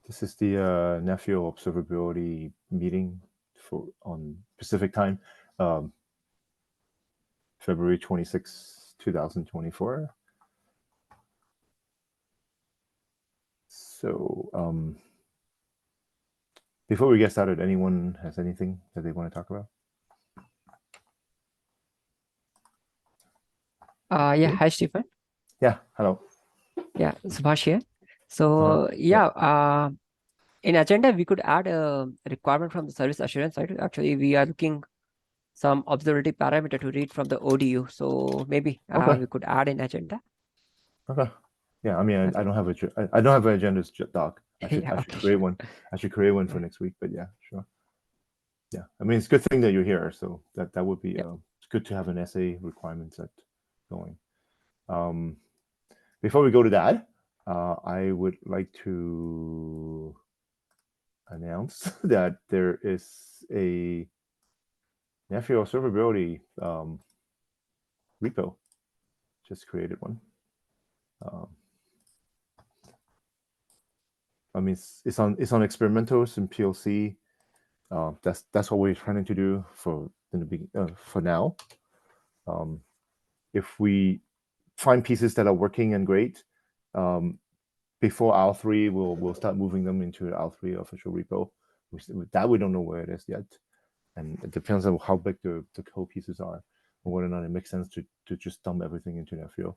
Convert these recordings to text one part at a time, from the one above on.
This is the Nefio observability meeting on Pacific time, February 26, 2024. So before we get started, anyone has anything that they want to talk about? Yeah, hi Stephen. Yeah, hello. Yeah, Subhash here. So in agenda we could add a requirement from the service assurance side. Actually, we are looking some observability parameter to read from the ODU. So maybe we could add in agenda. Okay. Yeah, I mean, I don't have I don't have an agendas doc. I should create one. I should create one for next week. But yeah, sure. Yeah, I mean, it's a good thing that you're here. So that would be it's good to have an essay requirement set going. Before we go to that, I would like to announce that there is a Nefio observability repo. Just created one. I mean, it's on experimentals and POC. That's what we're trying to do for now. If we find pieces that are working and great, before R3, we'll start moving them into R3 official repo. We don't know where it is yet, and it depends on how big the code pieces are, and whether or not it makes sense to just dump everything into Nefio.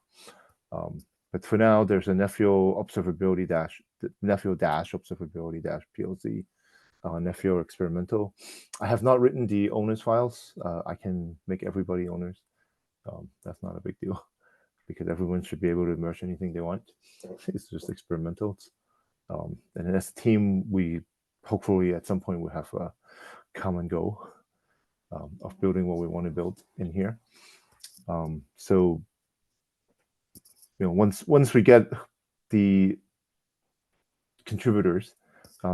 But for now, there's a Nefio observability Nefio observability POC, Nefio experimental. I have not written the owners files. I can make everybody owners. That's not a big deal, because everyone should be able to merge anything they want. It's just experimentals. And as a team, we hopefully at some point will have a common goal of building what we want to build in here. So once we get the contributors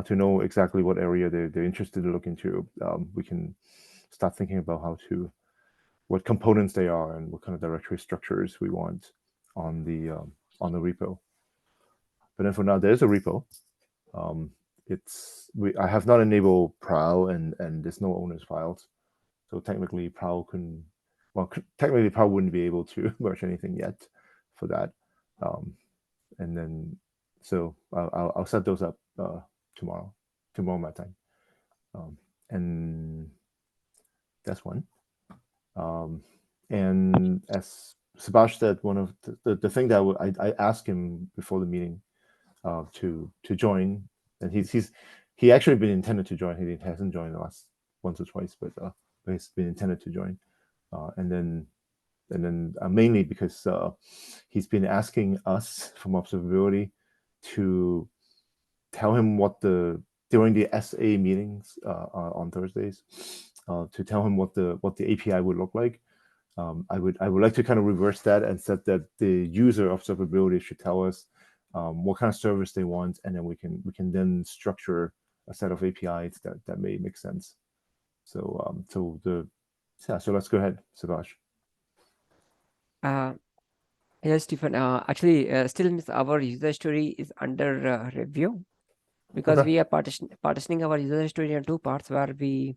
to know exactly what area they're interested to look into, we can start thinking about what components they are and what kind of directory structures we want on the repo. But then for now, there's a repo. I have not enabled prow, and there's no owners files, so technically prow wouldn't be able to merge anything yet for that. And then so I'll set those up tomorrow my time. And that's one. And as Subhash said, one of the thing that I asked him before the meeting to join, and he actually been intended to join. He hasn't joined the last once or twice, but he's been intended to join. And then mainly because he's been asking us from observability to tell him during the SA meetings on Thursdays, to tell him what the API would look like. I would like to kind of reverse that and said that the user observability should tell us what kind of service they want, and then we can then structure a set of APIs that may make sense. So so let's go ahead, Subhash. Yes, Stephen. Actually, still our user story is under review, because we are partitioning our user story in two parts, where we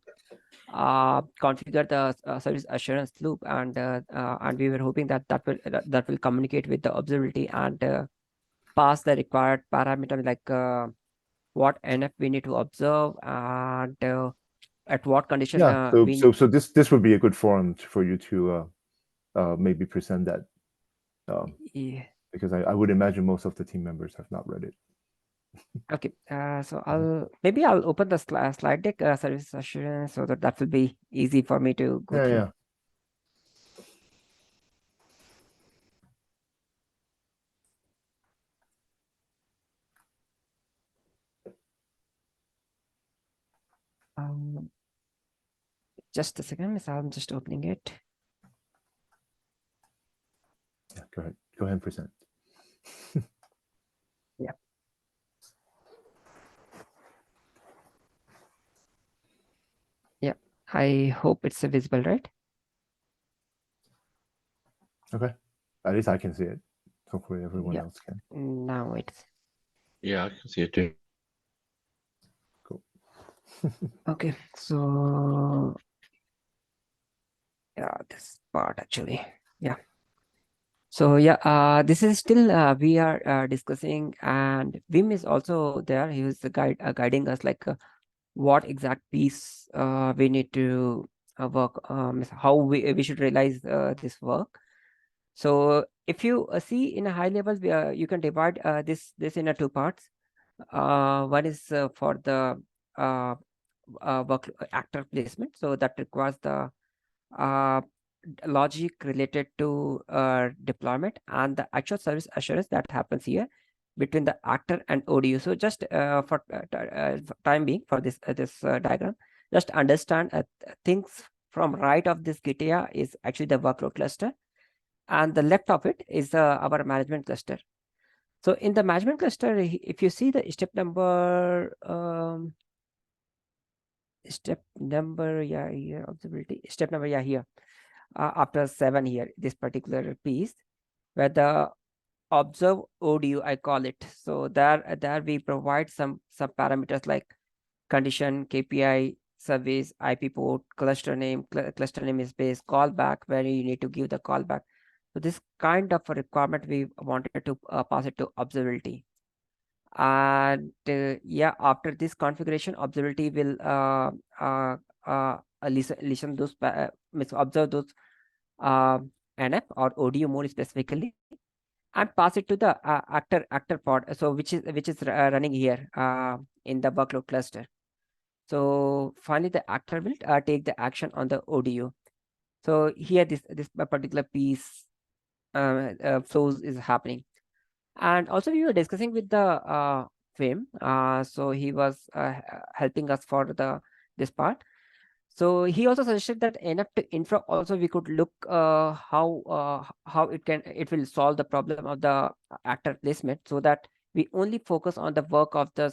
configure the service assurance loop, and we were hoping that will communicate with the observability and pass the required parameter, like what NF we need to observe, and at what condition. So this would be a good forum for you to maybe present that. Yeah. Because I would imagine most of the team members have not read it. Okay, so I'll open the slide deck, service assurance, so that will be easy for me to go through. Yeah. Just a second, miss. I'm just opening it. Yeah, go ahead and present. Yeah. Yeah, I hope it's visible, right? Okay, at least I can see it. Hopefully everyone else can. Now it's. Yeah, I can see it too. Okay, so yeah, this part actually, yeah. So yeah, this is still we are discussing, and Wim is also there. He was the guide guiding us like what exact piece we need to work, how we should realize this work. So if you see in a high level, you can divide this in a two parts. One is for the work actor placement, so that requires the uh, logic related to deployment and the actual service assurance that happens here between the actor and ODU. So just for time being for this diagram, just understand things from right of this GitIA is actually the workload cluster, and the left of it is our management cluster. So in the management cluster, if you see the step number, yeah, here, observability, step number, yeah, here, after 7 here, this particular piece, where the observe ODU, I call it. So there we provide some parameters like condition, KPI, service, IP port, cluster name is space, callback, where you need to give the callback. So this kind of a requirement we wanted to pass it to observability. And yeah, after this configuration, observability will listen those observe those NF or ODU more specifically, and pass it to the actor pod, so which is running here in the workload cluster. So finally the actor will take the action on the ODU. So here this particular piece flows is happening. And also we were discussing with the Vim, so he was helping us for this part. So he also suggested that enough to infra also we could look how it will solve the problem of the actor placement, so that we only focus on the work of the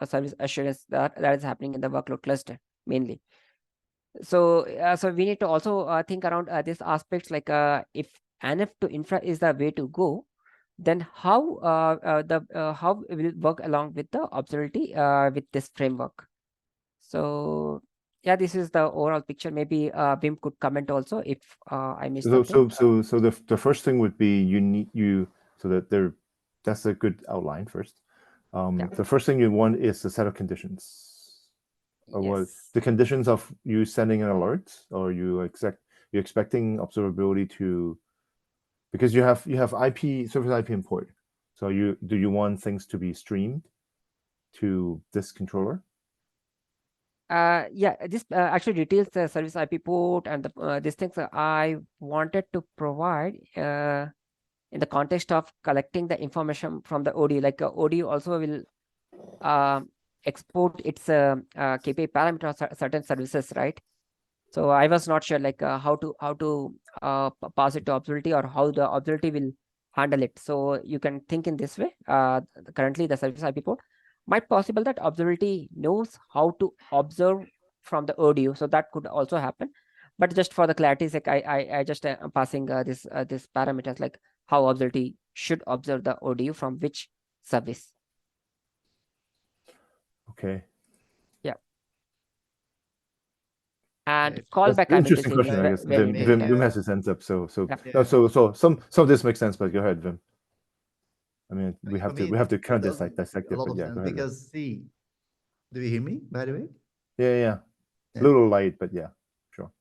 service assurance that is happening in the workload cluster mainly. So so we need to also think around these aspects, like if NF to infra is the way to go, then how it will work along with the observability with this framework. So yeah, this is the overall picture. Maybe Wim could comment also if I missed something. So the first thing would be so that that's a good outline first. Yeah. The first thing you want is a set of conditions. Or what Yes. the conditions of you sending an alert, or you're expecting observability to, because you have IP service IP import. So do you want things to be streamed to this controller? Yeah, this actually details the service IP port and these things I wanted to provide in the context of collecting the information from the ODU. Like ODU also will export its KPI parameter of certain services, right? So I was not sure like how to pass it to observability, or how the observability will handle it. So you can think in this way. Currently, the service IP port might possible that observability knows how to observe from the audio, so that could also happen. But just for the clarity's sake, I just am passing this parameters, like how observability should observe the audio from which service. Okay. Yeah. And That's callback, an I'm interesting missing question, I guess. very Vim has his hands up, so Yeah. so some of this makes sense, but go ahead, Vim. I mean, we For have me, to kind of doesn't dissect a it, lot but of yeah, sense go ahead. Vim. because see, do you hear me, by the way? Yeah. A Yeah. little light, but yeah, sure.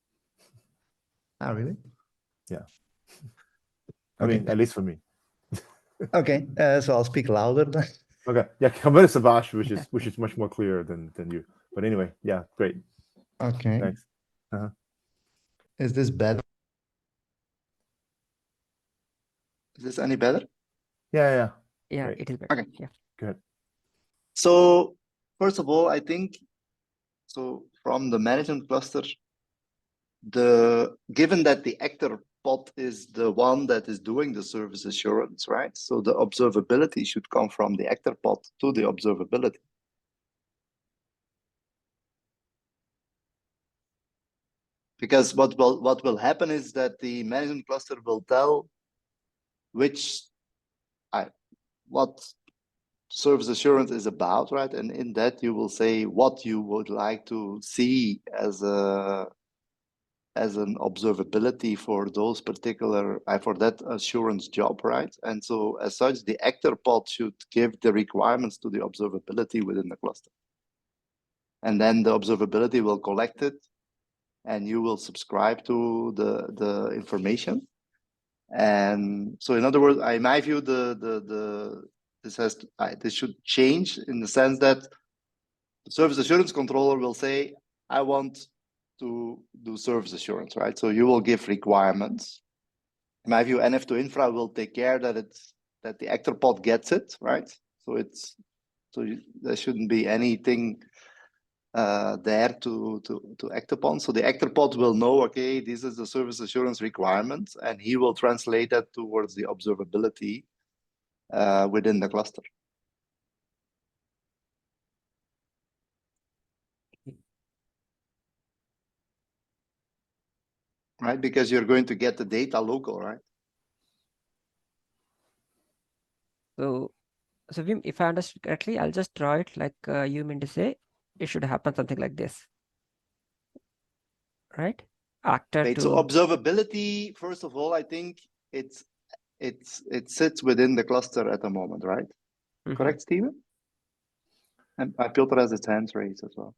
Ah, really? Yeah. I Okay. mean, at least for me. Okay, so I'll speak louder then. Okay. Yeah, Kamala Sabash, which is much more clear than you. But anyway, yeah, great. Okay. Thanks. Is this better? Is this any better? Yeah. Yeah, Great. it is better. Okay. Yeah. Good. So first of all, I think so from the management cluster, given that the actor pod is the one that is doing the service assurance, right? So the observability should come from the actor pod to the observability. Because what will happen is that the management cluster will tell what service assurance is about, right? And in that you will say what you would like to see as an observability for those particular for that assurance job, right? And so as such, the actor pod should give the requirements to the observability within the cluster. And then the observability will collect it, and you will subscribe to the information. And so, in other words, in my view, this should change in the sense that the service assurance controller will say, "I want to do service assurance," right? So you will give requirements. In my view, NF2 Infra will take care that the actor pod gets it, right? So there shouldn't be anything there to act upon. So the actor pod will know, okay, this is the service assurance requirement, and he will translate that towards the observability within the cluster. Right, because you're going to get the data local, right? So Wim, if I understood correctly, I'll just draw it like you mean to say it should happen something like this, right? Actor Right. to So observability, first of all, I think it sits within the cluster at the moment, right? Correct, Steven? And Piotr has its hands raised as well.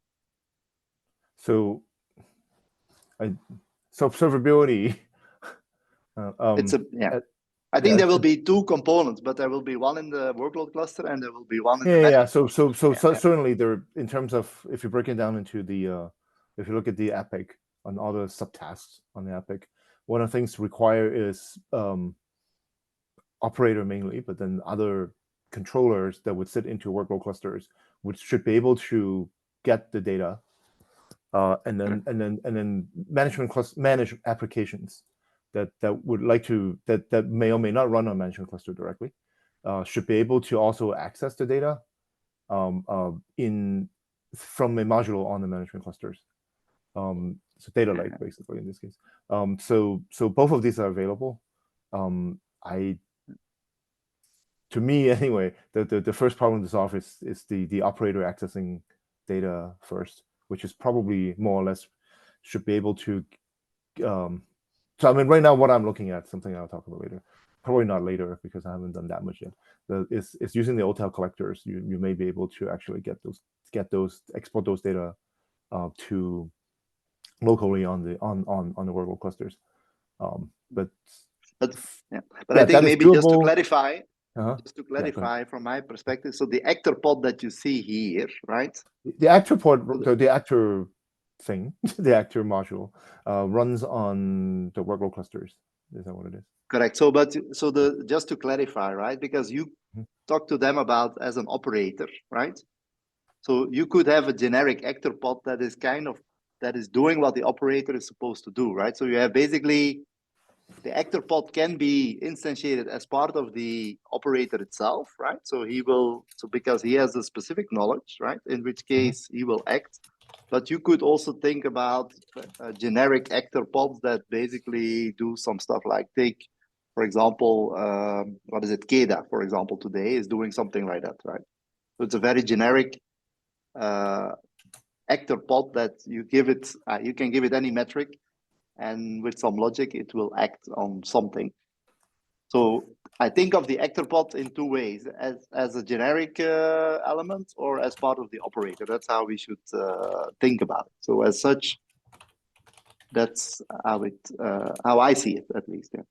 So, observability. I think there will be two components, but there will be one in the workload cluster and there will be one in the certainly there, in terms of, if you break it down into the if you look at the epic and all the subtasks on the epic, one of the things require is operator mainly, but then other controllers that would sit into workload clusters, which should be able to get the data, and then manage applications that would like to that may or may not run on management cluster directly, should be able to also access the data from a module on the management clusters. So data lake basically in this case. So both of these are available. To me anyway, the first problem to solve is the operator accessing data first, which is probably more or less should be able to. So I mean, right now what I'm looking at, something I'll talk about later, probably not later because I haven't done that much yet. It's using the OTel collectors. You may be able to actually export those data to locally on the workload clusters. But I think maybe just to clarify. Just to clarify from my perspective, so the actor pod that you see here, right? The actor pod, the actor thing, the actor module runs on the workload clusters. Is that what it is? Correct. Just to clarify, right? Because you talk to them about as an operator, right? So you could have a generic actor pod that is doing what the operator is supposed to do, right? So you have basically the actor pod can be instantiated as part of the operator itself, right? So because he has a specific knowledge, right? In which case he will act. But you could also think about generic actor pods that basically do some stuff like for example, KEDA, for example, today is doing something like that, right? So it's a very generic actor pod that you give it, you can give it any metric, and with some logic, it will act on something. So I think of the actor pod in two ways, as a generic element or as part of the operator. That's how we should think about it. So as such, that's how I see it, at least. Yeah.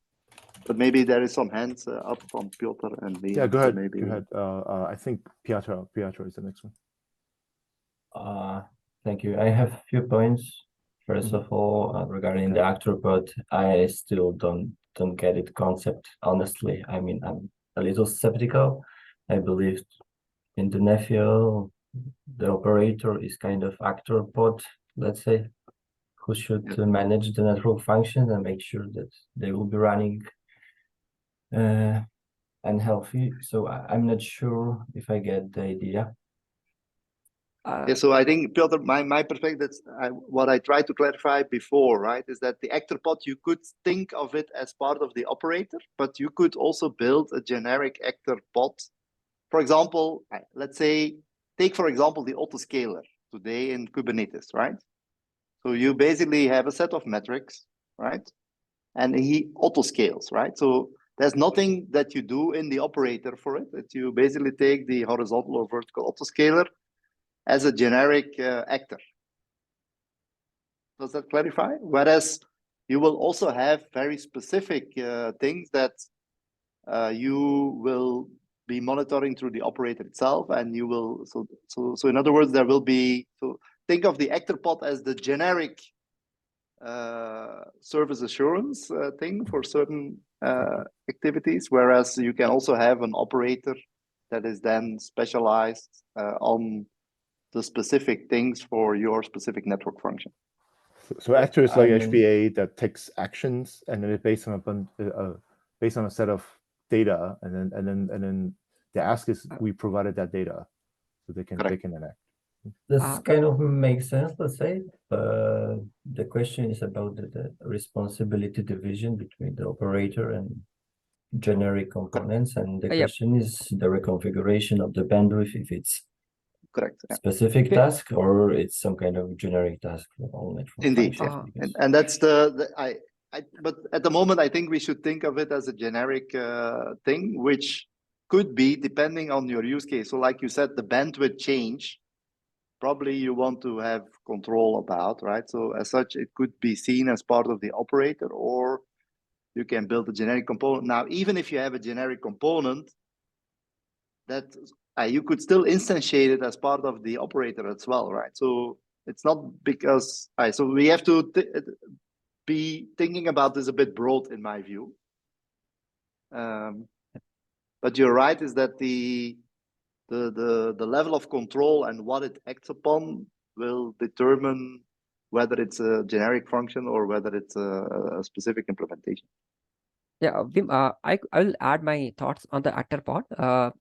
But maybe there is some hands up from Piotr and Lee. Yeah, go ahead. Maybe. Go ahead. I think Piotr is the next one. Thank you. I have a few points. First of all, regarding the actor pod, I still don't get it concept, honestly. I mean, I'm a little skeptical. I believe in the Nephew, the operator is kind of actor pod, let's say, who should manage the network functions and make sure that they will be running and healthy. So I'm not sure if I get the idea. So I think, Piotr, my perspective, what I tried to clarify before, right, is that the actor pod, you could think of it as part of the operator, but you could also build a generic actor pod for example, let's say, take for example the autoscaler today in Kubernetes, right? So you basically have a set of metrics, right? And he autoscales, right? So there's nothing that you do in the operator for it. That you basically take the horizontal or vertical autoscaler as a generic actor. Does that clarify? Whereas you will also have very specific things that you will be monitoring through the operator itself, and you will so in other words, there will be, so think of the actor pod as the generic service assurance thing for certain activities, whereas you can also have an operator that is then specialized on the specific things for your specific network function. So actor is like I mean- HPA that takes actions, and then it's based on a set of data, and then the ask is we provided that data, so they can enact. This Uh, kind of makes sense, let's say. The question is about the responsibility division between the operator and generic components, and the Yep. question is the reconfiguration of the bandwidth, if it's Correct. Yeah. specific Okay. task or it's some kind of generic task for all network Indeed. functions, because- And that's the but at the moment, I think we should think of it as a generic thing, which could be depending on your use case. So like you said, the bandwidth change, probably you want to have control about, right? So as such, it could be seen as part of the operator, or you can build a generic component. Now, even if you have a generic component, that you could still instantiate it as part of the operator as well, right? So it's not because, so we have to be thinking about this a bit broad in my view. But you're right, is that the level of control and what it acts upon will determine whether it's a generic function or whether it's a specific implementation. Yeah, Wim, I will add my thoughts on the actor part.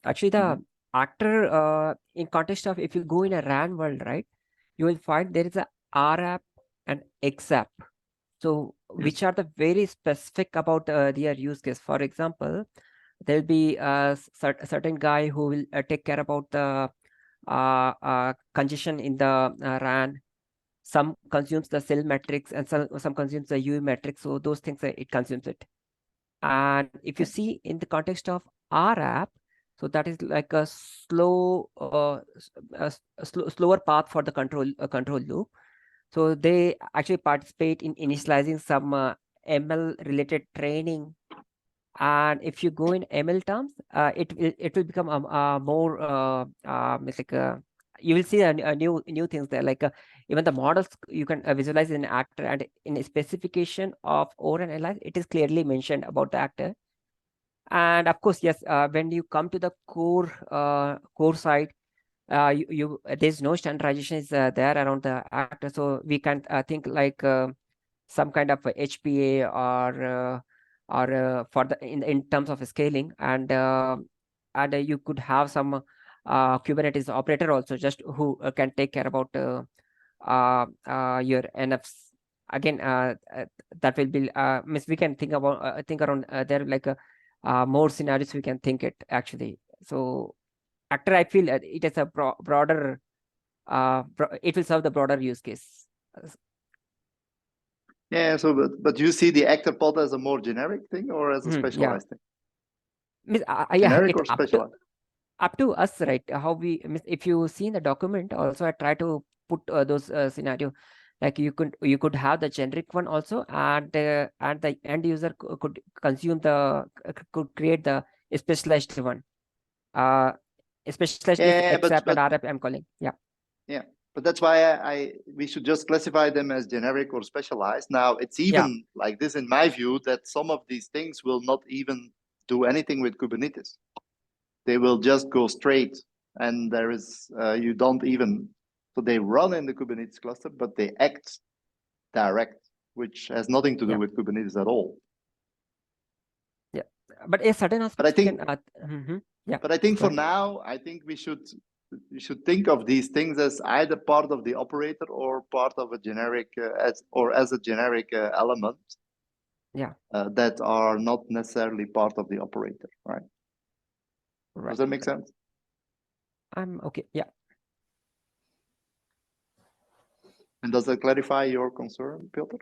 Actually, the actor in context of, if you go in a RAN world, right, you will find there is a RAP and XAP. So which are the very specific about their use case. For example, there'll be a certain guy who will take care about the congestion in the RAN. Some consumes the cell metrics, and some consumes the UE metrics. So those things, it consumes it. And if you see in the context of our app, so that is like a slower path for the control loop. So they actually participate in initializing some ML related training. And if you go in ML terms, it will become more like you will see a new things there, like even the models you can visualize in actor, and in a specification of OR and LI, it is clearly mentioned about the actor. And of course, yes, when you come to the core side, there's no standardization is there around the actor, so we can think like some kind of HPA or for the in terms of scaling, and you could have some Kubernetes operator also, just who can take care about your NFs. Again, that will be we can think about think around there, like more scenarios we can think it actually. So actor, I feel it is a broader it will serve the broader use case. Yeah, so but you see the actor pod as a more generic thing or as a specialized thing? Generic or specialized? Up to us, right? How we, if you see in the document also, I try to put those scenario, like you could have the generic one also, and the end user could consume could create the specialized one. Specialized Yeah, except and RF I'm calling. Yeah. Yeah, but that's why we should just classify them as generic or specialized. Now, it's even like this, in my view, that some of these things will not even do anything with Kubernetes. They will just go straight, and there is, you don't even, so they run in the Kubernetes cluster, but they act direct, which has nothing to do with Kubernetes at all. Yeah, but a certain aspect. But I think, yeah. But I think for now, I think we should think of these things as either part of the operator or part of a generic as a generic element. Yeah. That are not necessarily part of the operator, right? Does that make sense? I'm okay. Yeah. And does that clarify your concern, Piotr?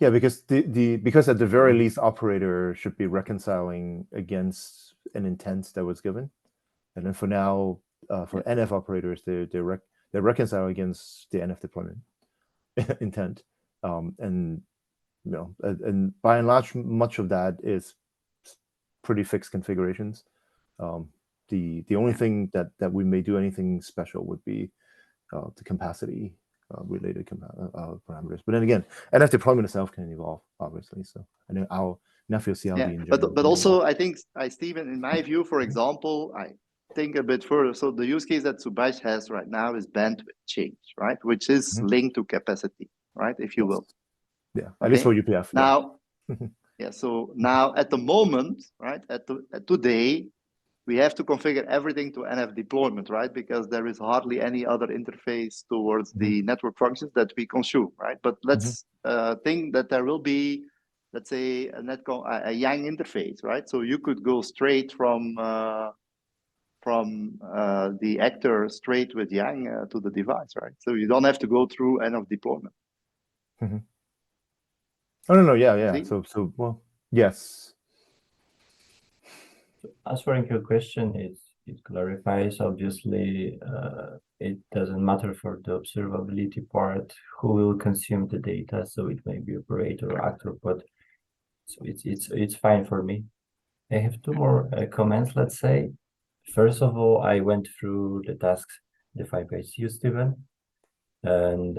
Yeah, because because at the very least, operator should be reconciling against an intent that was given, and then for now, for NF operators, they reconcile against the NF deployment intent, and and by and large, much of that is pretty fixed configurations. The only thing that we may do anything special would be the capacity related parameters. But then again, NF deployment itself can evolve, obviously. So I know our NFIL CLD in general. But also, I think, Stephen, in my view, for example, I think a bit further. So the use case that Subhash has right now is bandwidth change, right? Which is linked to capacity, right? If you will. Yeah, at least for UPF. Now, so now at the moment, right, at today, we have to configure everything to NF deployment, right? Because there is hardly any other interface towards the network functions that we consume, right? But let's think that there will be, let's say, a Yang interface, right? So you could go straight from the actor straight with Yang to the device, right? So you don't have to go through NF deployment. Oh no, yeah. See? So well, yes. Answering your question, it clarifies. Obviously, it doesn't matter for the observability part who will consume the data. So it may be operator or actor, but so it's fine for me. I have two more comments. Let's say, first of all, I went through the tasks defined by you, Stephen, and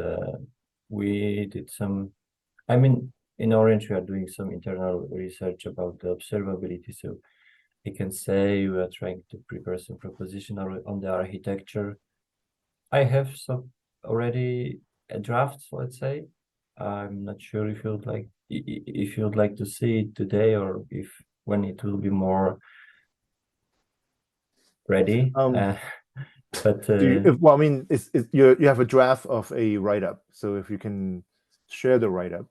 we did some. I mean, in Orange, we are doing some internal research about the observability. So I can say we are trying to prepare some proposition on the architecture. I have some already a draft, let's say. I'm not sure if you'd like to see it today or if when it will be more ready. But well, I mean, you have a draft of a write-up, so if you can share the write-up,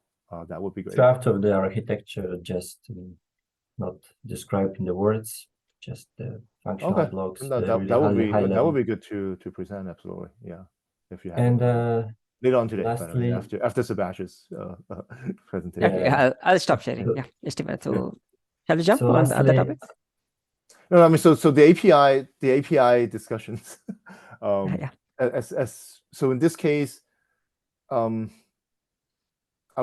that would be great. Draft of the architecture, just not described in the words, just the functional blocks. That would be good to present. Absolutely, yeah. If you have and later on today, lastly, after Subhash's presentation. Okay, I'll stop sharing. Yeah, Esteban. So shall we jump on the other topics? No, I mean, so the API discussions. So in this case, are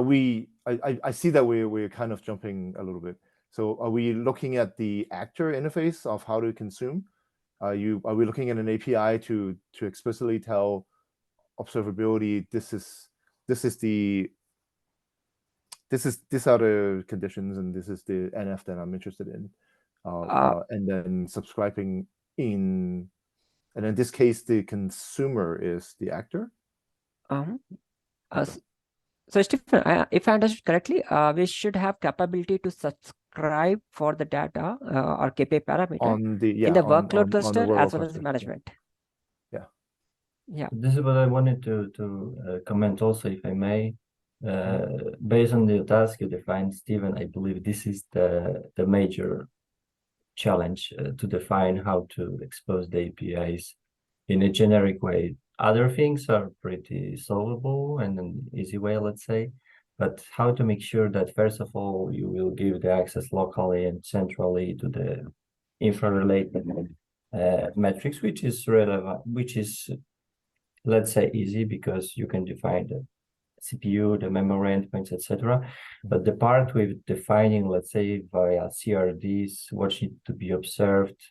we? I see that we're kind of jumping a little bit. So are we looking at the actor interface of how to consume? Are we looking at an API to explicitly tell observability these are the conditions and this is the NF that I'm interested in, and then subscribing in, and in this case the consumer is the actor. So Stephen, if I understood correctly, we should have capability to subscribe for the data or KPI parameter in the workload cluster as well as the management. Yeah. This is what I wanted to comment also, if I may. Based on the task you defined, Stephen, I believe this is the major challenge to define how to expose the APIs in a generic way. Other things are pretty solvable and an easy way, let's say, but how to make sure that first of all you will give the access locally and centrally to the infra-related metrics, which is relevant, which is, let's say, easy because you can define the CPU, the memory endpoints, etc. But the part with defining, let's say, via CRDs, what needs to be observed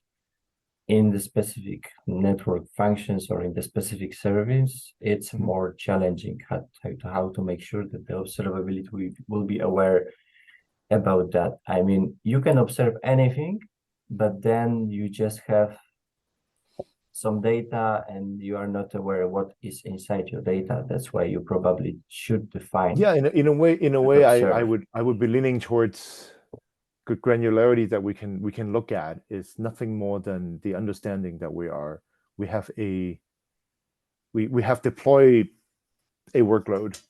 in the specific network functions or in the specific service, it's more challenging how to make sure that the observability will be aware about that. I mean, you can observe anything, but then you just have some data and you are not aware of what is inside your data. That's why you probably should define. Yeah, in a way, I would be leaning towards good granularity that we can look at is nothing more than the understanding that we have deployed a workload,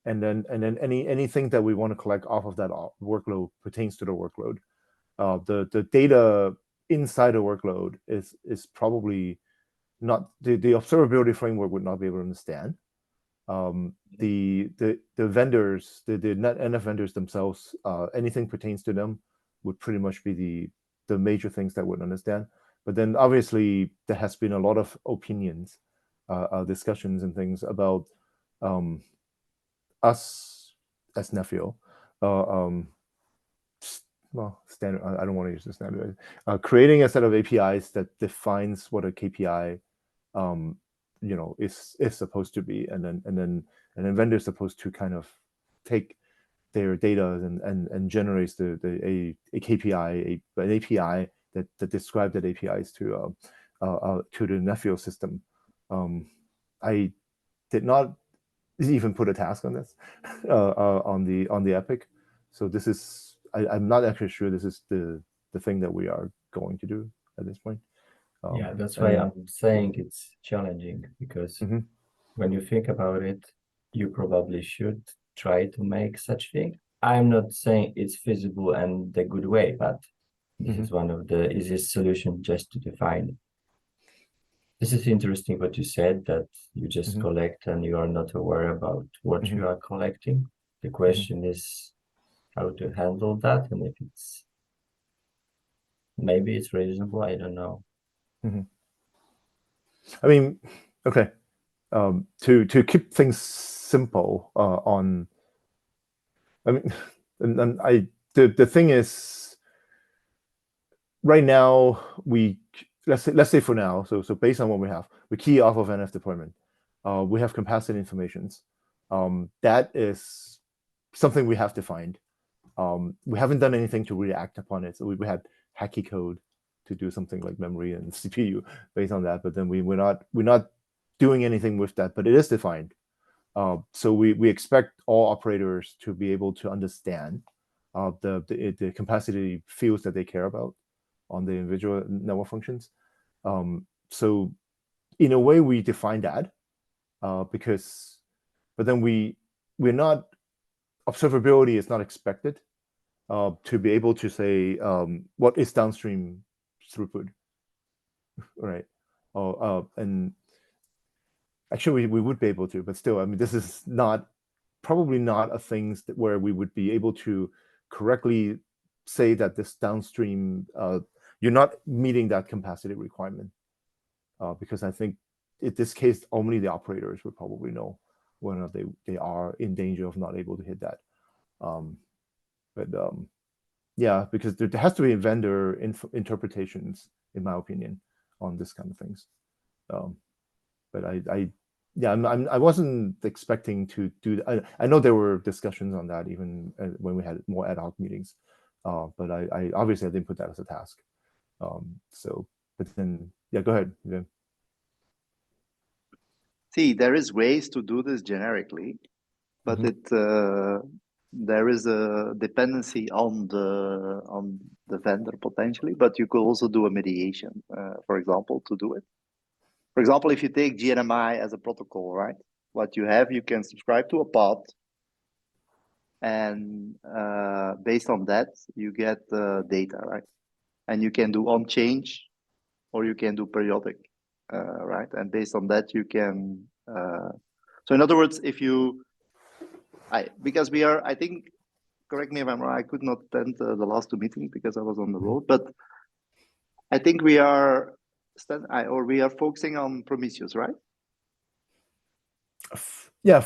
and then anything that we want to collect off of that workload pertains to the workload. The data inside a workload is probably not the observability framework would not be able to understand. The vendors, the NF vendors themselves, anything pertains to them would pretty much be the major things that would understand. But then obviously there has been a lot of opinions, discussions and things about us as Nephew, well, standard. I don't want to use the standard. Creating a set of APIs that defines what a KPI, is supposed to be, and then vendors supposed to kind of take their data and generates a KPI, an API that describe that APIs to the Nephew system. I did not even put a task on this on the Epic, so this is I'm not actually sure this is the thing that we are going to do at this point. Yeah, that's why I'm saying it's challenging, because when you think about it, you probably should try to make such thing. I'm not saying it's feasible and the good way, but this is one of the easiest solutions just to define. This is interesting what you said, that you just collect and you are not aware about what you are collecting. The question is how to handle that, and if it's maybe it's reasonable, I don't know. I mean, okay, to keep things simple I mean, and the thing is, right now let's say for now, so based on what we have, we key off of NF deployment. We have capacity informations. That is something we have defined. We haven't done anything to really act upon it. So we had hacky code to do something like memory and CPU based on that, but then we're not doing anything with that. But it is defined. So we expect all operators to be able to understand the capacity fields that they care about on the individual network functions. So in a way, we define that but then we're not, observability is not expected to be able to say what is downstream throughput, right? And actually we would be able to, but still, I mean, this is probably not a thing where we would be able to correctly say that this downstream, you're not meeting that capacity requirement, because I think in this case only the operators would probably know whether they are in danger of not able to hit that. Yeah, because there has to be vendor interpretations, in my opinion, on this kind of things. But I wasn't expecting to do. I know there were discussions on that even when we had more ad hoc meetings, but I obviously I didn't put that as a task. But then yeah, go ahead. Yeah. See, there is ways to do this generically, but there is a dependency on the vendor potentially, but you could also do a mediation, for example, to do it. For example, if you take GNMI as a protocol, right? What you have, you can subscribe to a pod, and based on that, you get data, right? And you can do on change, or you can do periodic, right? And based on that, you can. So in other words, because we are, I think, correct me if I'm wrong, I could not attend the last two meetings because I was on the road, but I think we are focusing on Prometheus, right? Yeah,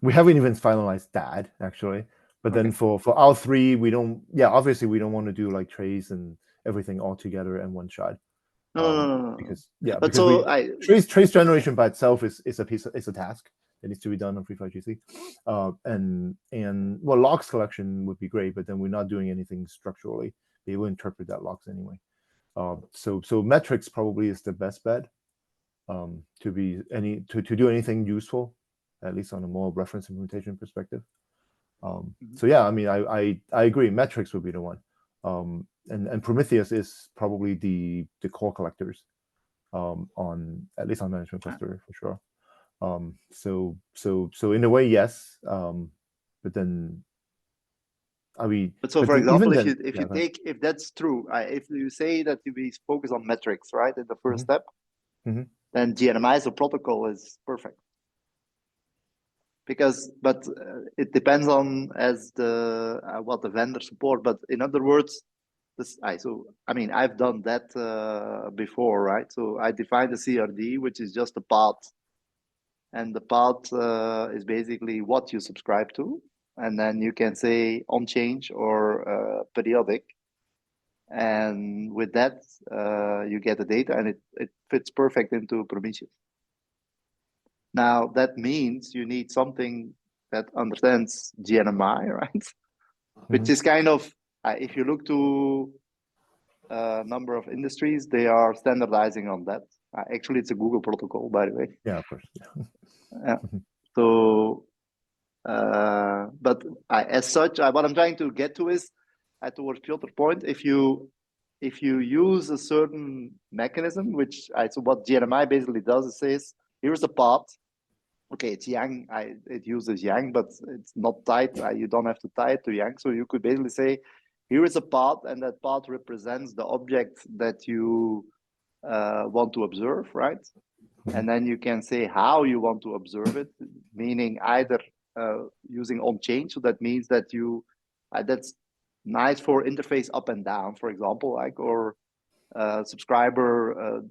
we haven't even finalized that actually, but then for R3 we don't. Yeah, obviously we don't want to do like trace and everything all together in one shot. No. Because trace generation by itself is a task that needs to be done on FreeFlyGC. And well, logs collection would be great, but then we're not doing anything structurally. They will interpret that logs anyway. So metrics probably is the best bet to do anything useful, at least on a more reference implementation perspective. So yeah, I mean, I agree. Metrics would be the one. And Prometheus is probably the core collectors on at least on management cluster for sure. So in a way, yes. But then I mean, But so, for even example, then, if yeah, you take, if that's true, if you say that we focus on metrics, right, in the first step, then GNMI as a protocol is perfect. Because, but it depends on as the what the vendor support. But in other words, this I mean, I've done that before, right? So I defined a CRD, which is just a path, and the path is basically what you subscribe to, and then you can say on change or periodic, and with that you get the data, and it fits perfect into Prometheus. Now that means you need something that understands GNMI, right? Which is kind of, if you look to a number of industries, they are standardizing on that. Actually, it's a Google protocol, by the way. Yeah, of course. Yeah. So, but as such, what I'm trying to get to is, towards Piotr's point, if you use a certain mechanism, which so what GNMI basically does is says, here's a path. Okay, it's Yang. It uses Yang, but it's not tied. You don't have to tie it to Yang. So you could basically say, here is a path, and that path represents the object that you want to observe, right? And then you can say how you want to observe it, meaning either using on change. So that means that you that's nice for interface up and down, for example, like, or subscriber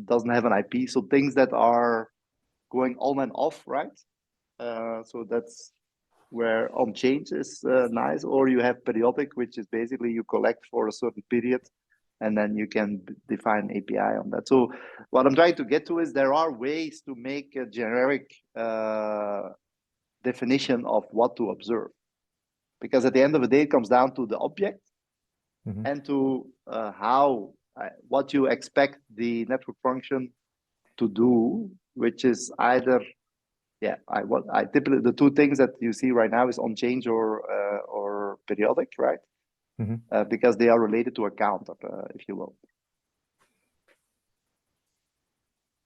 doesn't have an IP. So things that are going on and off, right? So that's where on change is nice. Or you have periodic, which is basically you collect for a certain period, and then you can define API on that. So what I'm trying to get to is there are ways to make a generic definition of what to observe, because at the end of the day, it comes down to the object and to what you expect the network function to do, which is either typically the two things that you see right now is on change or periodic, right? Because they are related to a counter, if you will.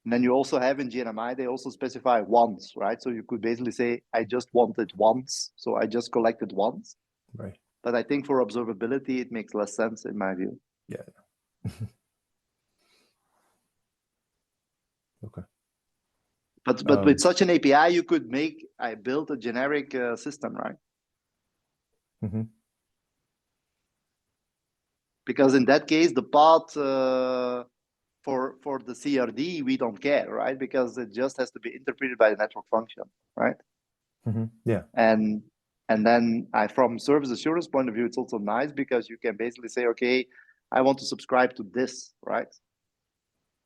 And then you also have in GNMI, they also specify once, right? So you could basically say, I just want it once, so I just collected once. Right. But I think for observability, it makes less sense in my view. Yeah. Okay. But with such an API, you could build a generic system, right? Because in that case, the path for the CRD, we don't care, right? Because it just has to be interpreted by the network function, right? Yeah. And then from service assurance point of view, it's also nice because you can basically say, okay, I want to subscribe to this, right?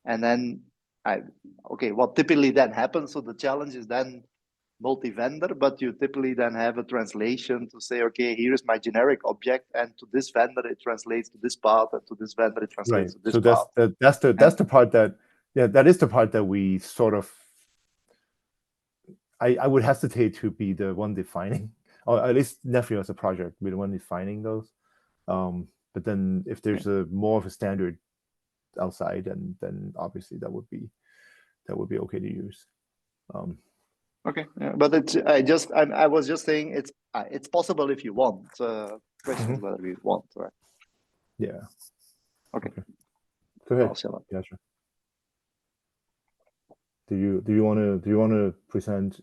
And then what typically then happens, so the challenge is then multi-vendor, but you typically then have a translation to say, okay, here's my generic object, and to this vendor it translates to this path, and to this vendor it translates to this path. So that's the part that that is the part that we sort of I would hesitate to be the one defining, or at least Nephew as a project be the one defining those. But then if there's more of a standard outside, then obviously that would be okay to use. Okay, yeah, but I was just saying it's possible if you want. Question is whether you want, right? Yeah. Okay. Go ahead. Yeah, sure. Do you want to present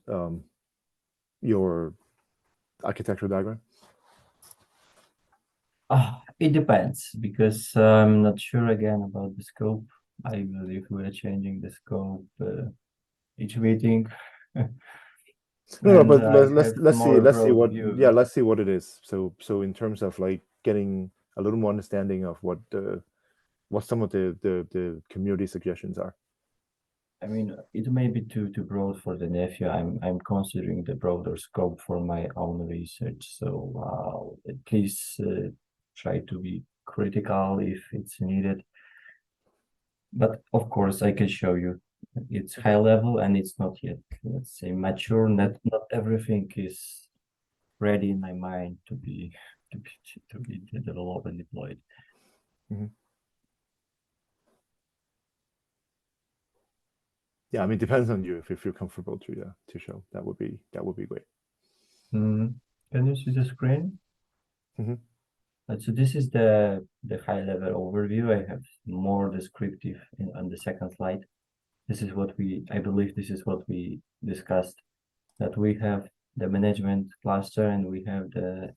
your architectural diagram? It depends, because I'm not sure again about the scope. I believe we are changing the scope each meeting. No, but let's see what view. let's see what it is. So in terms of like getting a little more understanding of what some of the community suggestions are. I mean, it may be too broad for the Nephew. I'm considering the broader scope for my own research. So please try to be critical if it's needed. But of course, I can show you. It's high level and it's not yet, let's say, mature. Not everything is ready in my mind to be developed and deployed. Yeah, I mean, depends on you. If you're comfortable to show, that would be great. Can you see the screen? So this is the high-level overview. I have more descriptive on the second slide. This is what I believe this is what we discussed, that we have the management cluster and we have the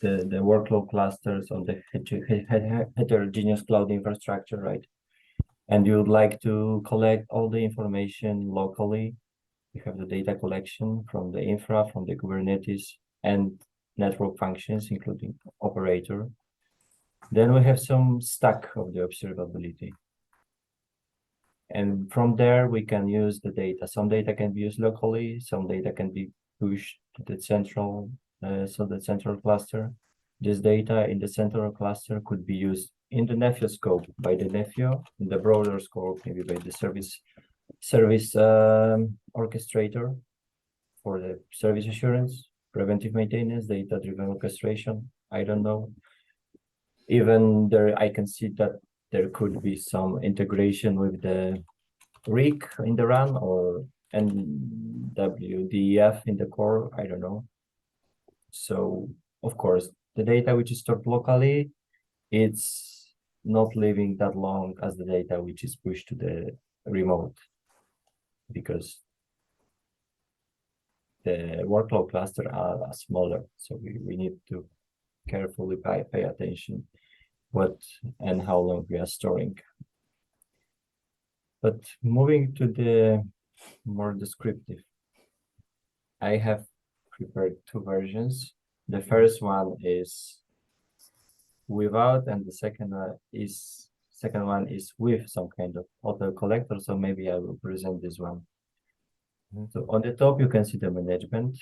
workload clusters on the heterogeneous cloud infrastructure, right? And you would like to collect all the information locally. You have the data collection from the infra, from the Kubernetes, and network functions, including operator. Then we have some stack of the observability. And from there, we can use the data. Some data can be used locally, some data can be pushed to the central, the central cluster. This data in the central cluster could be used in the Nephew scope by the Nephew, in the broader scope, maybe by the service orchestrator for the service assurance, preventive maintenance, data-driven orchestration. I don't know. Even there, I can see that there could be some integration with the RIG in the run or NWDF in the core. I don't know. So, of course, the data which is stored locally, it's not living that long as the data which is pushed to the remote, because the workload cluster are smaller. So we need to carefully pay attention what and how long we are storing. But moving to the more descriptive, I have prepared two versions. The first one is without, and the second one is with some kind of auto collector. So maybe I will present this one. So on the top you can see the management,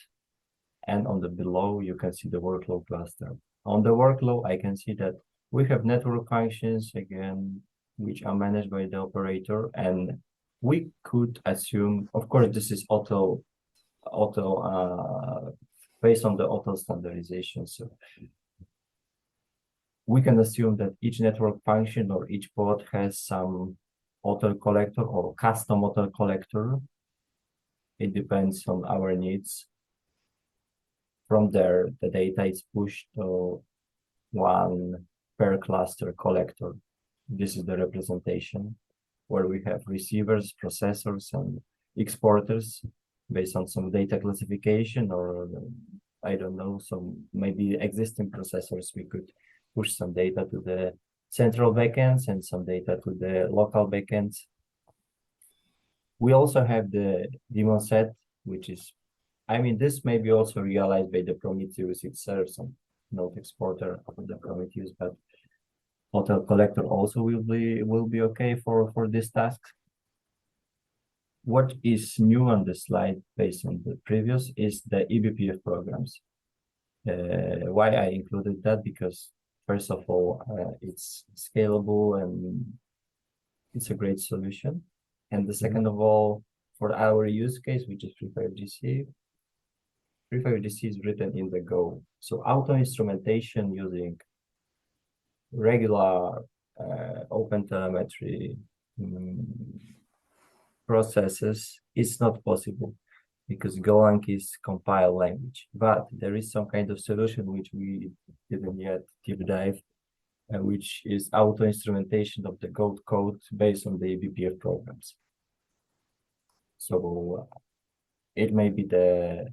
and on the below you can see the workload cluster. On the workload, I can see that we have network functions again, which are managed by the operator, and we could assume, of course, this is auto based on the auto standardization. So we can assume that each network function or each pod has some auto collector or custom auto collector. It depends on our needs. From there, the data is pushed to one per cluster collector. This is the representation where we have receivers, processors, and exporters based on some data classification, or I don't know, some maybe existing processors. We could push some data to the central backends and some data to the local backends. We also have the daemon set, which is, I mean, this may be also realized by the Prometheus itself, some node exporter of the Prometheus, but auto collector also will be okay for this task. What is new on the slide based on the previous is the eBPF programs. Why I included that? Because first of all, it's scalable and it's a great solution. And the second of all, for our use case, which is Free5GC, Free5GC is written in the Go. So auto instrumentation using regular OpenTelemetry processes is not possible because Golang is compiled language. But there is some kind of solution which we didn't yet deep dive, which is auto instrumentation of the Go code based on the eBPF programs. So it may be the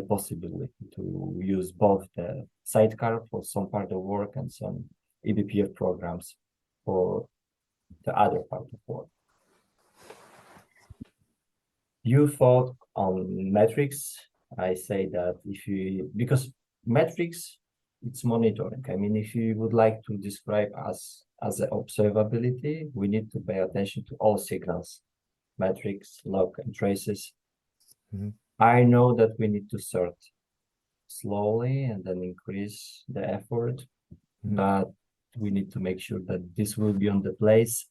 possibility to use both the sidecar for some part of work and some eBPF programs for the other part of work. You thought on metrics. I say that because metrics, it's monitoring. I mean, if you would like to describe us as an observability, we need to pay attention to all signals, metrics, log, and traces. I know that we need to sort slowly and then increase the effort, but we need to make sure that this will be on the place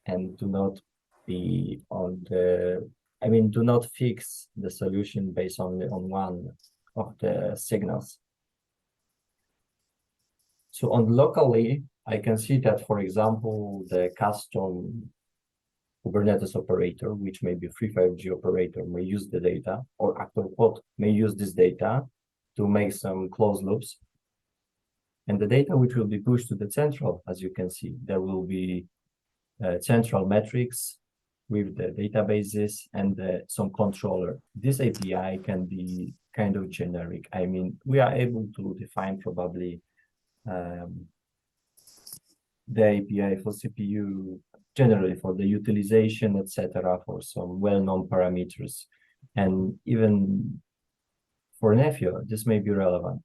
and do not be on the, I mean, do not fix the solution based only on one of the signals. So on locally, I can see that, for example, the custom Kubernetes operator, which may be Free5G operator, may use the data, or ActorPod may use this data make some closed loops. And the data which will be pushed to the central, as you can see, there will be central metrics with the databases and some controller. This API can be kind of generic. I mean, we are able to define probably the API for CPU, generally for the utilization, etc., for some well-known parameters. And even for Nephio, this may be relevant.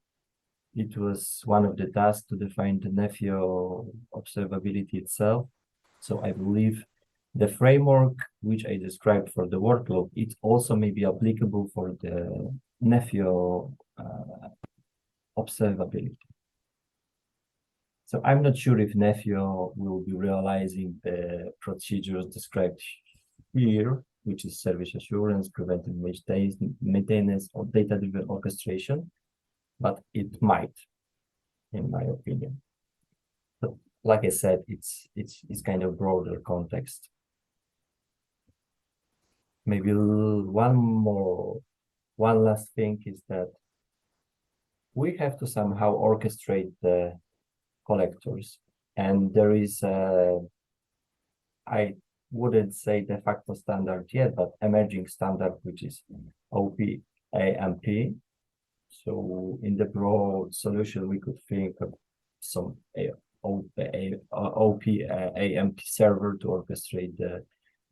It was one of the tasks to define the Nephio observability itself. So I believe the framework which I described for the workload, it also may be applicable for the Nephio observability. So I'm not sure if Nephio will be realizing the procedures described here, which is service assurance, preventive maintenance, or data-driven orchestration, but it might, in my opinion. But like I said, it's kind of broader context. Maybe one last thing is that we have to somehow orchestrate the collectors, and there is I wouldn't say de facto standard yet, but emerging standard, which is OP-AMP. So in the broad solution, we could think of some OP-AMP server to orchestrate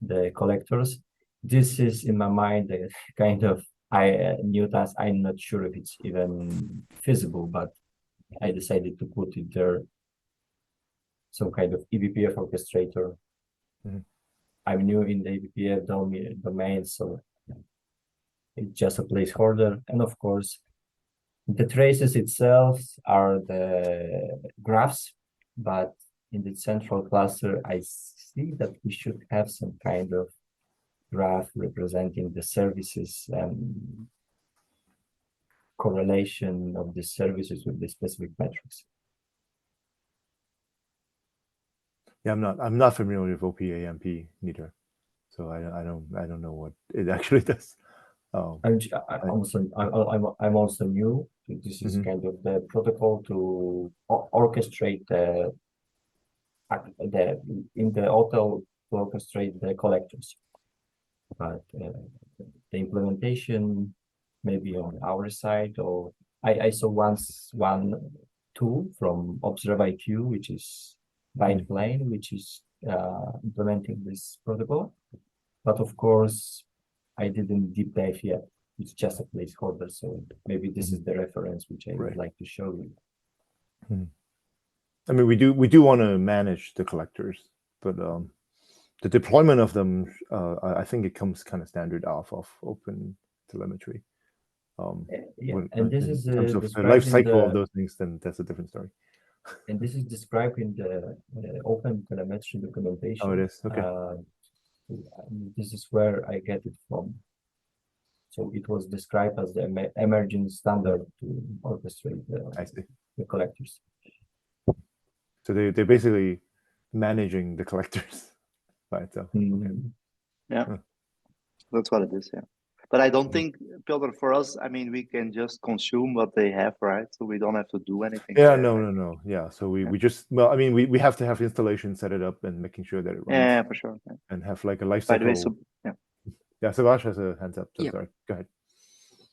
the collectors. This is, in my mind, a kind of new task. I'm not sure if it's even feasible, but I decided to put it there, some kind of eBPF orchestrator. Mm-hmm. I'm new in the eBPF domain, so it's just a placeholder. And of course, the traces itself are the graphs, but in the central cluster, I see that we should have some kind of graph representing the services and correlation of the services with the specific metrics. Yeah, I'm not familiar with OP-AMP neither, so I don't know what it actually does. I'm also new. This is kind of the protocol to orchestrate in the auto to orchestrate the collectors, but the implementation maybe on our side, or I saw once one tool from ObserveIQ, which is Byteplane, which is implementing this protocol, but of course I didn't deep dive yet. It's just a placeholder, so maybe this is the reference which I would like to show you. I mean, we do want to manage the collectors, but the deployment of them, I think it comes kind of standard off of Open Telemetry. And this is in terms of the life cycle of those things, then that's a different story. And this is described in the Open Telemetry documentation. Oh, it is? Okay. This is where I get it from. So it was described as the emerging standard to orchestrate the collectors. So they're basically managing the collectors by itself. Yeah, that's what it is. Yeah, but I don't think, Piotr, for us, I mean, we can just consume what they have, right? So we don't have to do anything. Yeah, no. Yeah, so we just, well, I mean, we have to have installation, set it up, and making sure that it runs. Yeah, for sure. Yeah. And have like a life By cycle. the way, Yeah, Sebastian has a hands up. So Yeah. sorry. Go ahead.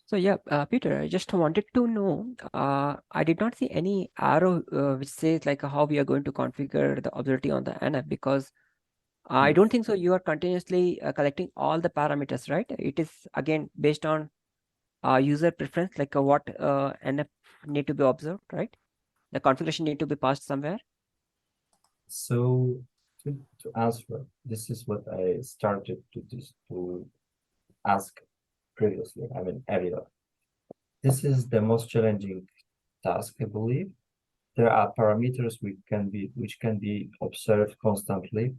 So yeah, Peter, I just wanted to know, I did not see any arrow which says like how we are going to configure the observability on the NF, because I don't think so you are continuously collecting all the parameters, right? It is again based on user preference, like what NF need to be observed, right? The configuration need to be passed somewhere. So to answer, this is what I started to ask previously. I mean, earlier. This is the most challenging task, I believe. There are parameters which can be observed constantly,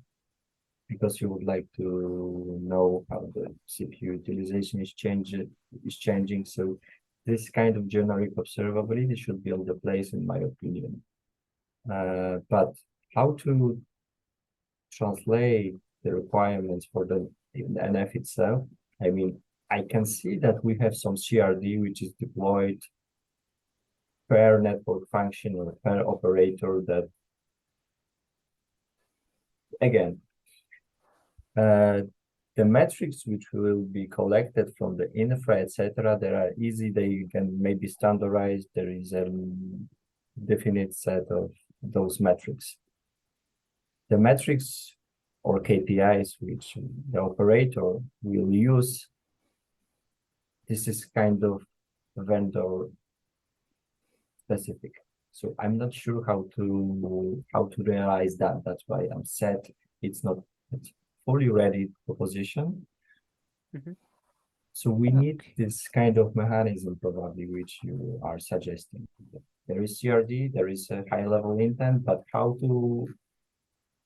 because you would like to know how the CPU utilization is changing. So this kind of generic observability should be on the place, in my opinion. But how to translate the requirements for the NF itself? I mean, I can see that we have some CRD which is deployed per network function or per operator that, again, the metrics which will be collected from the infra, etc., they are easy. They can maybe standardize. There is a definite set of those metrics. The metrics or KPIs which the operator will use, this is kind of vendor specific. So I'm not sure how to realize that. That's why I'm said it's not fully ready proposition. Mhm. So we need Okay. this kind of mechanism probably which you are suggesting. There is CRD, there is a high level intent, but how the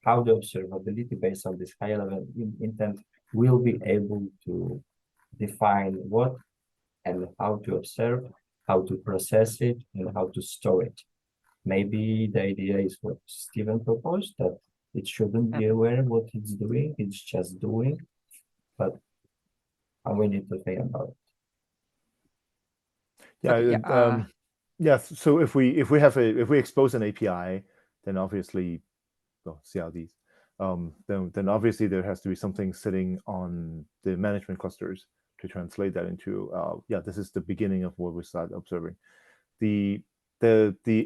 observability based on this high level intent will be able to define what and how to observe, how to process it, and how to store it. Maybe the idea is what Steven proposed, that it shouldn't be aware what it's doing, it's just doing, but we need to think about it. Yeah. Okay, yeah, Yes. So if we expose an API, then obviously, well, CRDs, then obviously there has to be something sitting on the management clusters to translate that into yeah, this is the beginning of what we start observing. The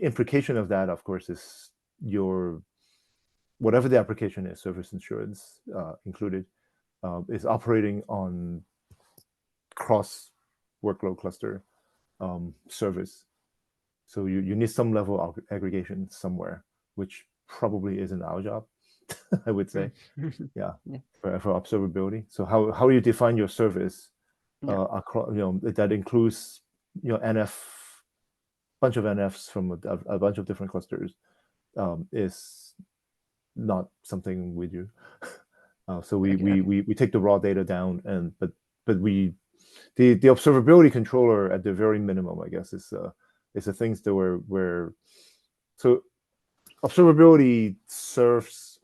implication of that, of course, is your whatever the application is, service insurance included, is operating on cross workload cluster service. So you need some level of aggregation somewhere, which probably isn't our job, I would say. Yeah, Yeah. for observability. So how you define your service Yeah. across, that includes bunch of NFs from a bunch of different clusters, is not something we do. So we take the raw data down, and but we the observability controller at the very minimum, I guess, is the things that were so observability serves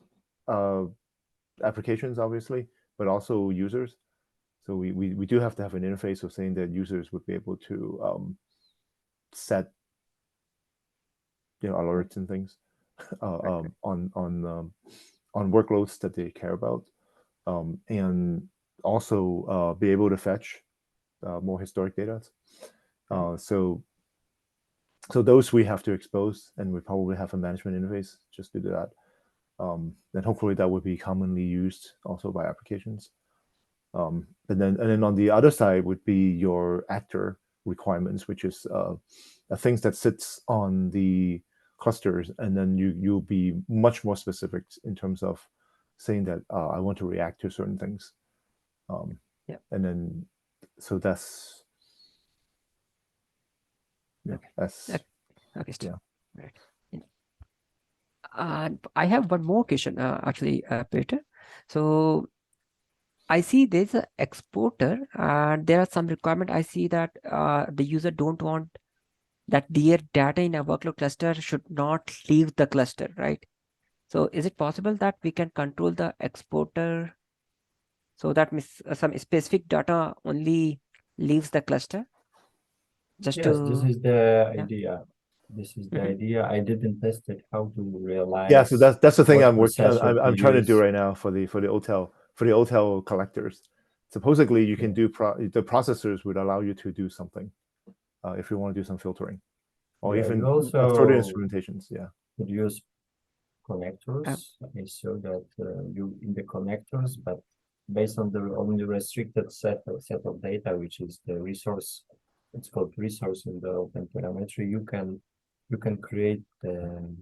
applications, obviously, but also users. So we do have to have an interface of saying that users would be able to set alerts and things on workloads that they care about, and also be able to fetch more historic data. So those we have to expose, and we probably have a management interface just to do that. And hopefully that would be commonly used also by applications. And then on the other side would be your actor requirements, which is things that sits on the clusters, and then you'll be much more specific in terms of saying that I want to react to certain things. Yeah. And then so that's Okay, Steve. yeah. Right. I have one more question, actually, Peter. So I see there's an exporter, and there are some requirement. I see that the user don't want that their data in a workload cluster should not leave the cluster, right? So is it possible that we can control the exporter so that some specific data only leaves the cluster? Just Yes, this to is the yeah. idea. This is the Mhm. idea. I didn't test it how to realize. Yeah, so that's the thing what I'm processor trying to do use. right now for the hotel collectors. Supposedly you can do the processors would allow you to do something if you want to do some filtering, or Yeah, even you also further instrumentations. Yeah. could use connectors. I saw that you in the connectors, but based on the restricted set of data, which is the resource. It's called resource in the open telemetry. You can create the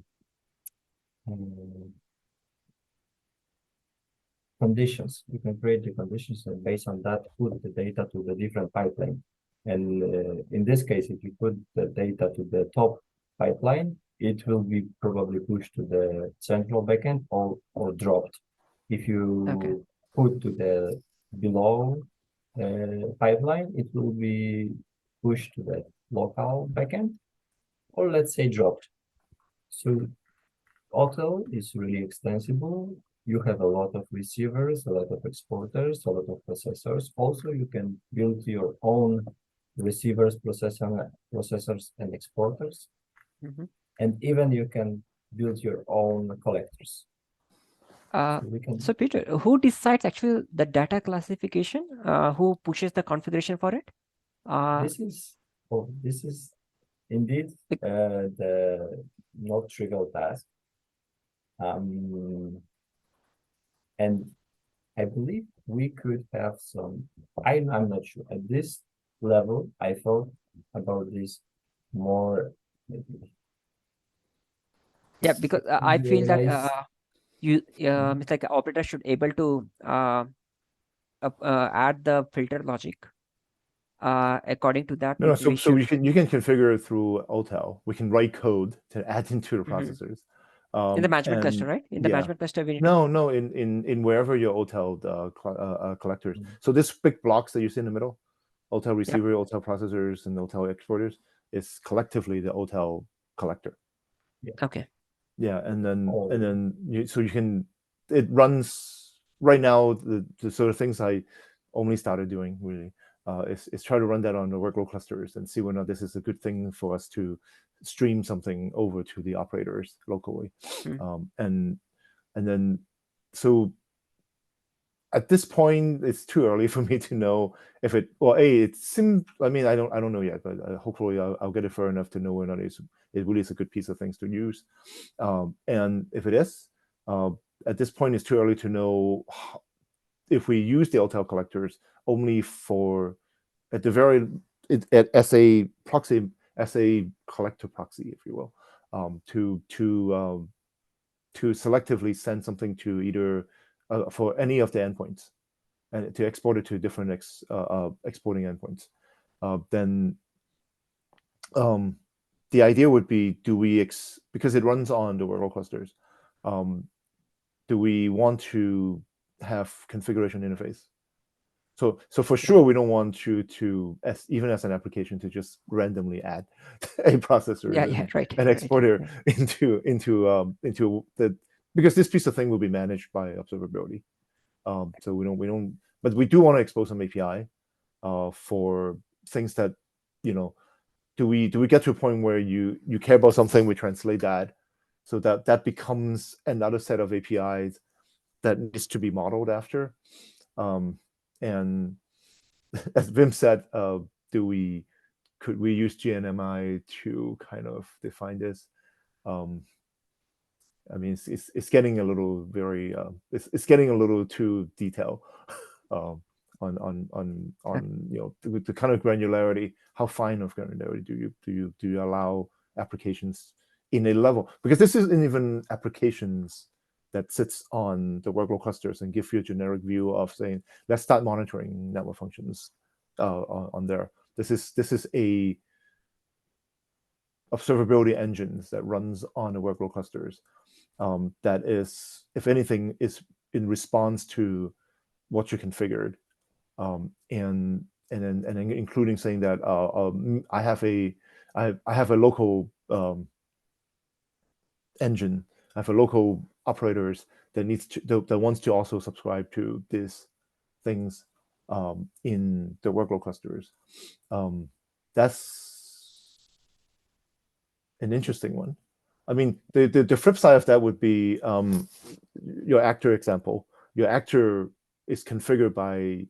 conditions. You can create the conditions, and based on that, put the data to the different pipeline. And in this case, if you put the data to the top pipeline, it will be probably pushed to the central backend or dropped. If you put to the below pipeline, it will be pushed to the local backend, or let's say dropped. So Auto is really extensible. You have a lot of receivers, a lot of exporters, a lot of processors. Also, you can build your own receivers, processors, and exporters. And even you can build your own collectors. So Peter, who decides actually the data classification? Who pushes the configuration for it? This is indeed the not trivial task. And I believe we could have some. I'm not sure at this level. I thought about this more. Yeah, because I feel that it's like an operator should able to add the filter logic according to that. No, so you can configure it through OTel. We can write code to add into the processors. In the management cluster, right? In the management cluster, we need no, in wherever your OTel collectors. So this big blocks that you see in the middle, OTel receiver, OTel processors, and OTel exporters, is collectively the OTel collector. Okay. Yeah, and then you can. It runs right now. The sort of things I only started doing really is try to run that on the workload clusters and see whether or not this is a good thing for us to stream something over to the operators locally. And then so at this point it's too early for me to know if it it seems. I mean, I don't know yet, but hopefully I'll get it far enough to know whether or not it really is a good piece of things to use. And if it is, at this point it's too early to know if we use the OTel collectors only for as a proxy, as a collector proxy, if you will, to selectively send something to either for any of the endpoints and to export it to different exporting endpoints. Then the idea would be, because it runs on the workload clusters, do we want to have configuration interface? So for sure, we don't want you to, even as an application, to just randomly add a processor and exporter into the, because this piece of thing will be managed by observability. So we don't, but we do want to expose some API for things that, do we get to a point where you care about something, we translate that, so that becomes another set of APIs that needs to be modeled after. And as Wim said, could we use GNMI to kind of define this? I mean, it's getting a little it's getting a little too detailed on the kind of granularity. How fine of granularity do you allow applications in a level? Because this isn't even applications that sits on the workload clusters and give you a generic view of saying, let's start monitoring network functions on there. This is a observability engines that runs on the workload clusters. That is, if anything, is in response to what you configured, and then including saying that I have a local engine. I have a local operators that wants to also subscribe to these things in the workload clusters. That's an interesting one. I mean, the flip side of that would be your actor example. Your actor is configured by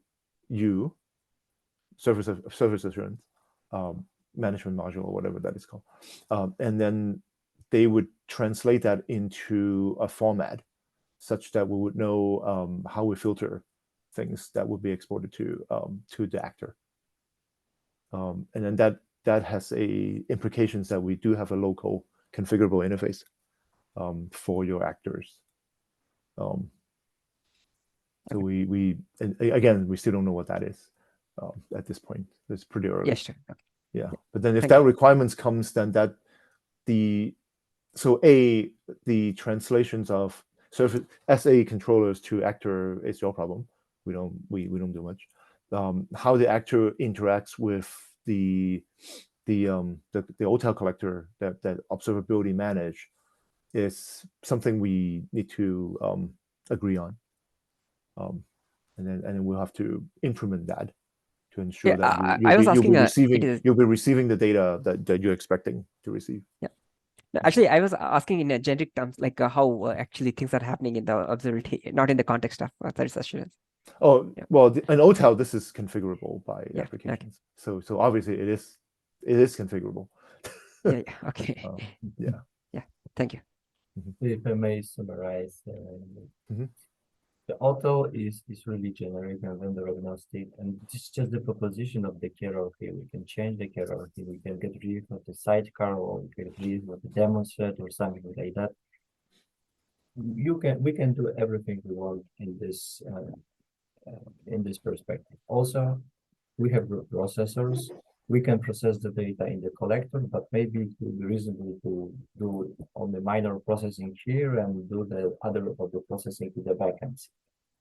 you, service assurance management module, or whatever that is called, and then they would translate that into a format such that we would know how we filter things that would be exported to the actor, and then that has implications that we do have a local configurable interface for your actors. So again, we still don't know what that is at this point. It's pretty early. Yes, sure. Okay. Yeah, but then if that requirements comes, then the translations of service SA controllers to actor is your problem. We don't do much. How the actor interacts with the OTel collector that observability manage is something we need to agree on, and then we'll have to implement that to ensure that you'll be receiving the data that you're expecting to receive. Yeah. No, actually, I was asking in generic terms, like how actually things are happening in the observability, not in the context of service assurance. Oh, Yeah. well, in OTel, this is configurable by Yeah, okay. applications. So obviously it is configurable. Yeah, okay. Yeah. Yeah, thank you. If I may summarize, Mhm. the auto is really generic and vendor agnostic, and this is just the proposition of the hierarchy. We can change the hierarchy. We can get rid of the sidecar, or we can get rid of the demonstrate, or something like that. We can do everything we want in this perspective. Also, we have processors. We can process the data in the collector, but maybe it would be reasonable to do only minor processing here and do the other of the processing to the backends,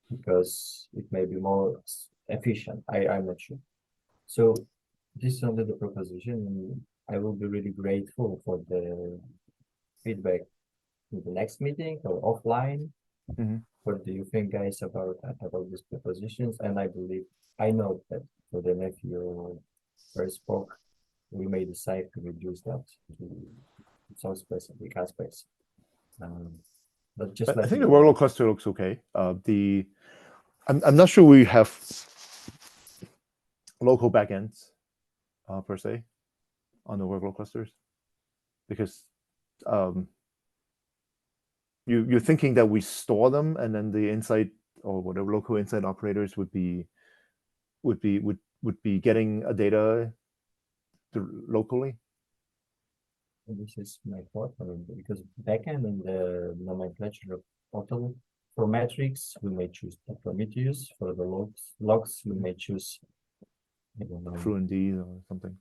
because it may be more efficient. I'm not sure. So this is under the proposition, and I will be really grateful for the feedback in the next meeting or offline. Mhm. What do you think, guys, about these propositions? And I know that for the nephew first spoke, we may decide to reduce that to some specific aspects. But just I let think me the know. workload cluster looks okay. I'm not sure we have local backends per se on the workload clusters, because you're thinking that we store them and then the insight or whatever local insight operators would be getting a data locally. And this is my thought, because backend in the nomenclature of auto, for metrics, we may choose Prometheus. For the logs, we may choose, I don't know, Fluentd or something.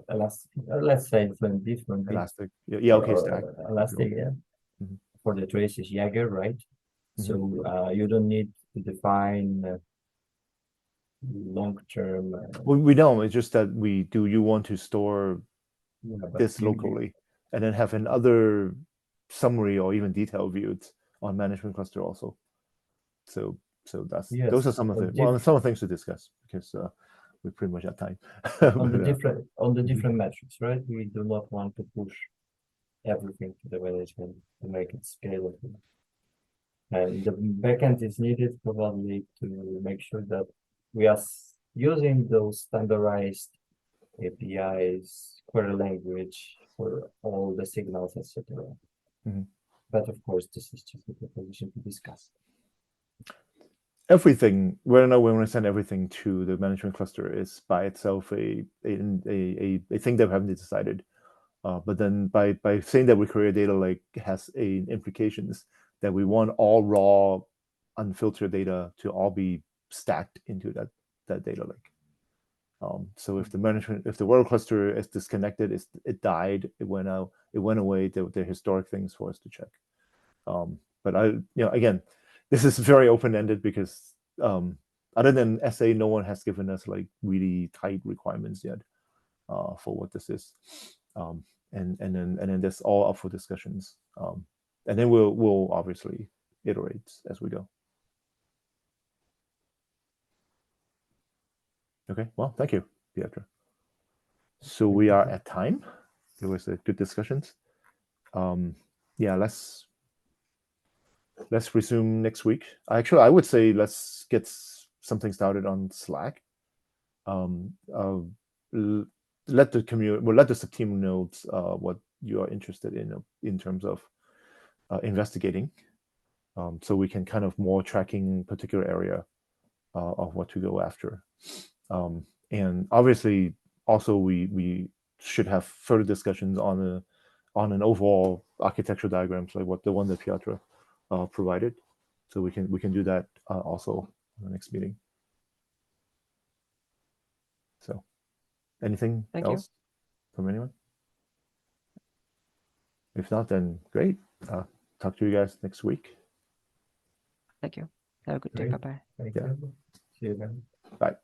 Elastic. Let's say Fluentd, Elastic. Yeah, okay, Stack. Elastic, yeah. Mhm. For the trace is Jaeger, right? Mhm. So you don't need to define long-term. We don't. It's just that you want to store Yeah, but this locally and then have another summary or even detailed views on management cluster also. So that's Yes, those are some of the things to discuss, because we pretty much have time. on the But, different metrics, right? We do not want to push everything to the management to make it scalable. And the backend is needed probably to make sure that we are using those standardized APIs, query language for all the signals, etc. Mhm. But of course, this is just a proposition to discuss. everything, whether or not we want to send everything to the management cluster, is by itself a thing that we haven't decided. But then by saying that we create a data lake has implications that we want all raw, unfiltered data to all be stacked into that data lake. So if the workload cluster is disconnected, it died, it went out, it went away. They're historic things for us to check. But again, this is very open-ended, because other than SA, no one has given us like really tight requirements yet for what this is. And then that's all up for discussions. And then we'll obviously iterate as we go. Okay, well, thank you, Pietro. So we are at time. It was a good discussions. Yeah, let's resume next week. Actually, I would say let's get something started on Slack. Let the sub team know what you are interested in terms of investigating, so we can kind of more tracking particular area of what to go after. And obviously, also we should have further discussions on an overall architectural diagrams, like what the one that Piotr provided. So we can do that also in the next meeting. So, anything else from anyone? If not, then great. Talk to you guys next week. Thank you. Have a good day. Great. Bye-bye. Thank Yeah. you. See you then. Bye.